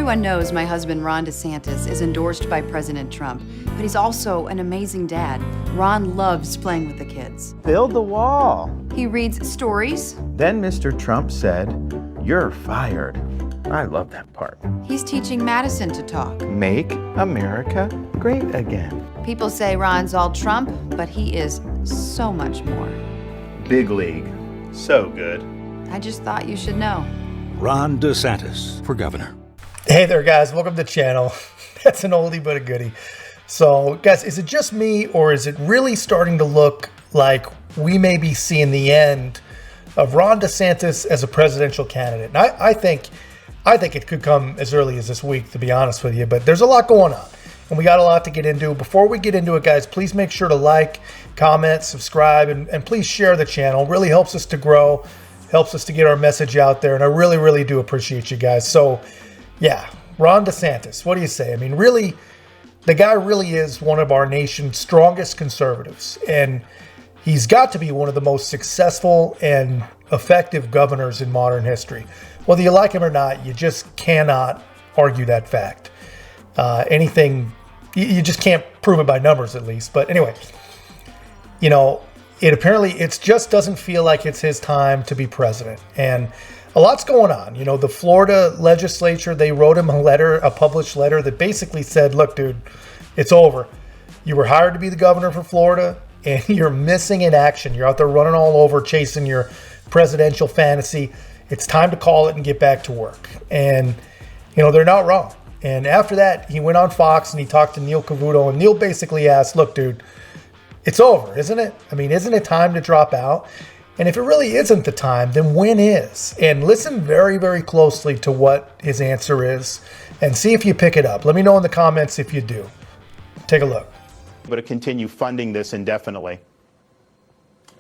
Everyone knows my husband, Ron DeSantis, is endorsed by President Trump, but he's also an amazing dad. Ron loves playing with the kids. Build the wall. He reads stories. Then Mr. Trump said, "You're fired." I love that part. He's teaching Madison to talk. Make America great again. People say Ron's all Trump, but he is so much more. Big league. So good. I just thought you should know. Ron DeSantis for governor. Hey there, guys. Welcome to the channel. That's an oldie but a goodie. So, guys, is it just me, or is it really starting to look like we may be seeing the end of Ron DeSantis as a presidential candidate? And I think it could come as early as this week, to be honest with you. But there's a lot going on, and we got a lot to get into. Before we get into it, guys, please make sure to like, comment, subscribe, and please share the channel. It really helps us to grow, helps us to get our message out there, and I really, really do appreciate you guys. So, yeah, Ron DeSantis, what do you say? I mean, really, the guy really is one of our nation's strongest conservatives, and he's got to be one of the most successful and effective governors in modern history. Whether you like him or not, you just cannot argue that fact. You just can't prove it by numbers, at least. But anyway, you know, it just doesn't feel like it's his time to be president. And a lot's going on. You know, the Florida legislature, they wrote him a published letter that basically said, look, dude, it's over. You were hired to be the governor for Florida, and you're missing in action. You're out there running all over, chasing your presidential fantasy. It's time to call it and get back to work. And, you know, they're not wrong. And after that, he went on Fox and he talked to Neil Cavuto, and Neil basically asked, look, dude, it's over, isn't it? I mean, isn't it time to drop out? And if it really isn't the time, then when is? And listen very, very closely to what his answer is and see if you pick it up. Let me know in the comments if you do. Take a look. But to continue funding this indefinitely.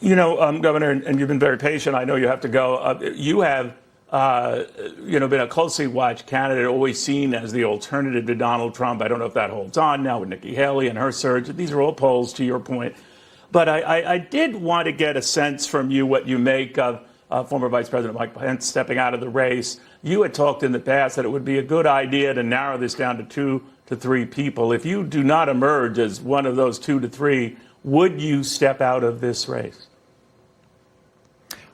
You know, Governor, and you've been very patient. I know you have to go. You have, been a closely watched candidate, always seen as the alternative to Donald Trump. I don't know if that holds on now with Nikki Haley and her surge. These are all polls, to your point. But I did want to get a sense from you what you make of former Vice President Mike Pence stepping out of the race. You had talked in the past that it would be a good idea to narrow this down to 2 to 3 people. If you do not emerge as one of those 2 to 3, would you step out of this race?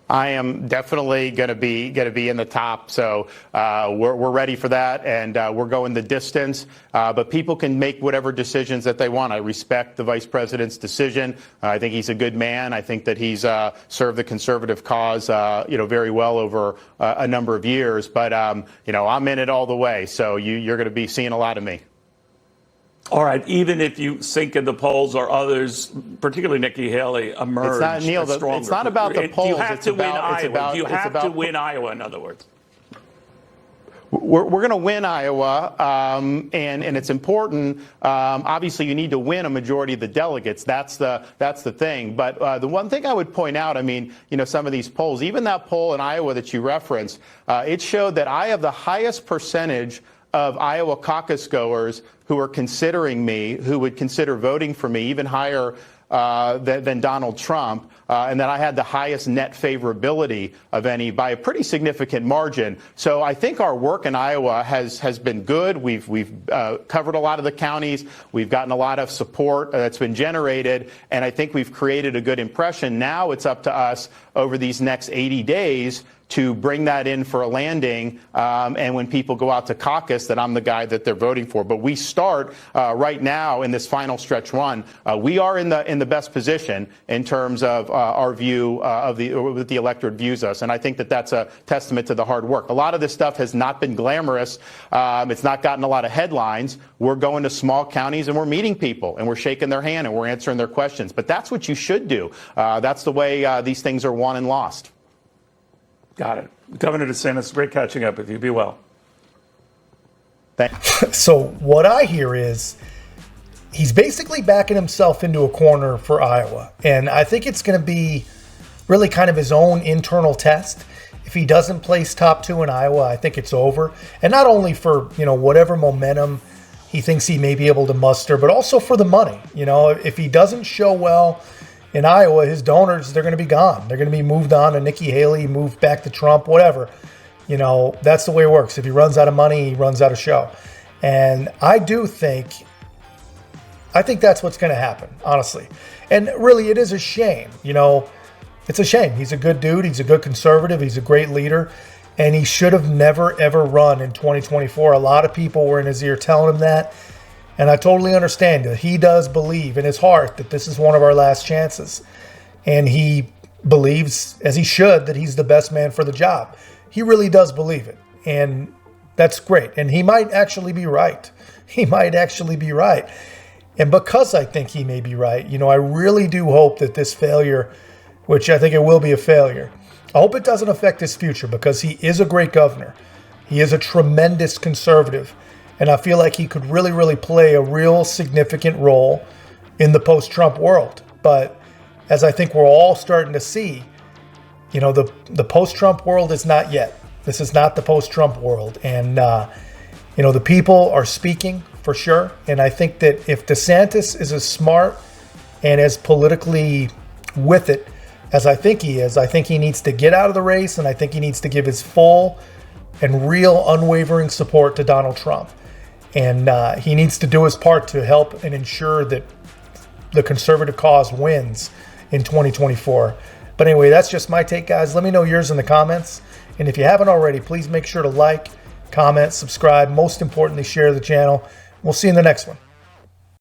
I am definitely going to be in the top, so we're ready for that, and we're going the distance. But people can make whatever decisions that they want. I respect the vice president's decision. I think he's a good man. I think that he's served the conservative cause, very well over a number of years. But I'm in it all the way. So you're going to be seeing a lot of me. All right, even if you sink in the polls or others, particularly Nikki Haley, emerge it's not, Neil, stronger. It's not about the polls. You have to win Iowa. You have to win Iowa, in other words. We're going to win Iowa, and it's important. Obviously, you need to win a majority of the delegates. That's the thing. But the one thing I would point out, I mean, some of these polls, even that poll in Iowa that you referenced, it showed that I have the highest percentage of Iowa caucus goers who are considering me, who would consider voting for me, even higher than Donald Trump, and that I had the highest net favorability of any by a pretty significant margin. So I think our work in Iowa has been good. We've covered a lot of the counties. We've gotten a lot of support that's been generated, and I think we've created a good impression. Now it's up to us over these next 80 days to bring that in for a landing, and when people go out to caucus, that I'm the guy that they're voting for. But we start right now in this final stretch run. We are in the best position in terms of our view of what the electorate views us, and I think that that's a testament to the hard work. A lot of this stuff has not been glamorous. It's not gotten a lot of headlines. We're going to small counties and we're meeting people and we're shaking their hand and we're answering their questions. But that's what you should do. That's the way these things are won and lost. Got it. Governor DeSantis, great catching up with you. Be well. Thanks. So what I hear is he's basically backing himself into a corner for Iowa. And I think it's going to be really kind of his own internal test. If he doesn't place top 2 in Iowa, I think it's over. And not only for, whatever momentum he thinks he may be able to muster, but also for the money. If he doesn't show well in Iowa, his donors, they're going to be gone. They're going to be moved on to Nikki Haley, moved back to Trump, whatever. You know, that's the way it works. If he runs out of money, he runs out of show. And I think that's what's going to happen, honestly. And really, it is a shame. You know, it's a shame. He's a good dude. He's a good conservative. He's a great leader. And he should have never, ever run in 2024. A lot of people were in his ear telling him that. And I totally understand that he does believe in his heart that this is one of our last chances. And he believes, as he should, that he's the best man for the job. He really does believe it. And that's great. And he might actually be right. He might actually be right. And because I think he may be right, you know, I really do hope that this failure, which I think it will be a failure, I hope it doesn't affect his future, because he is a great governor. He is a tremendous conservative. And I feel like he could really, really play a real significant role in the post-Trump world. But as I think we're all starting to see, you know, the post-Trump world is not yet. This is not the post-Trump world. And, you know, the people are speaking for sure. And I think that if DeSantis is as smart and as politically with it as I think he is, I think he needs to get out of the race, and I think he needs to give his full and real unwavering support to Donald Trump. And he needs to do his part to help and ensure that the conservative cause wins in 2024. But anyway, that's just my take, guys. Let me know yours in the comments. And if you haven't already, please make sure to like, comment, subscribe. Most importantly, share the channel. We'll see you in the next one.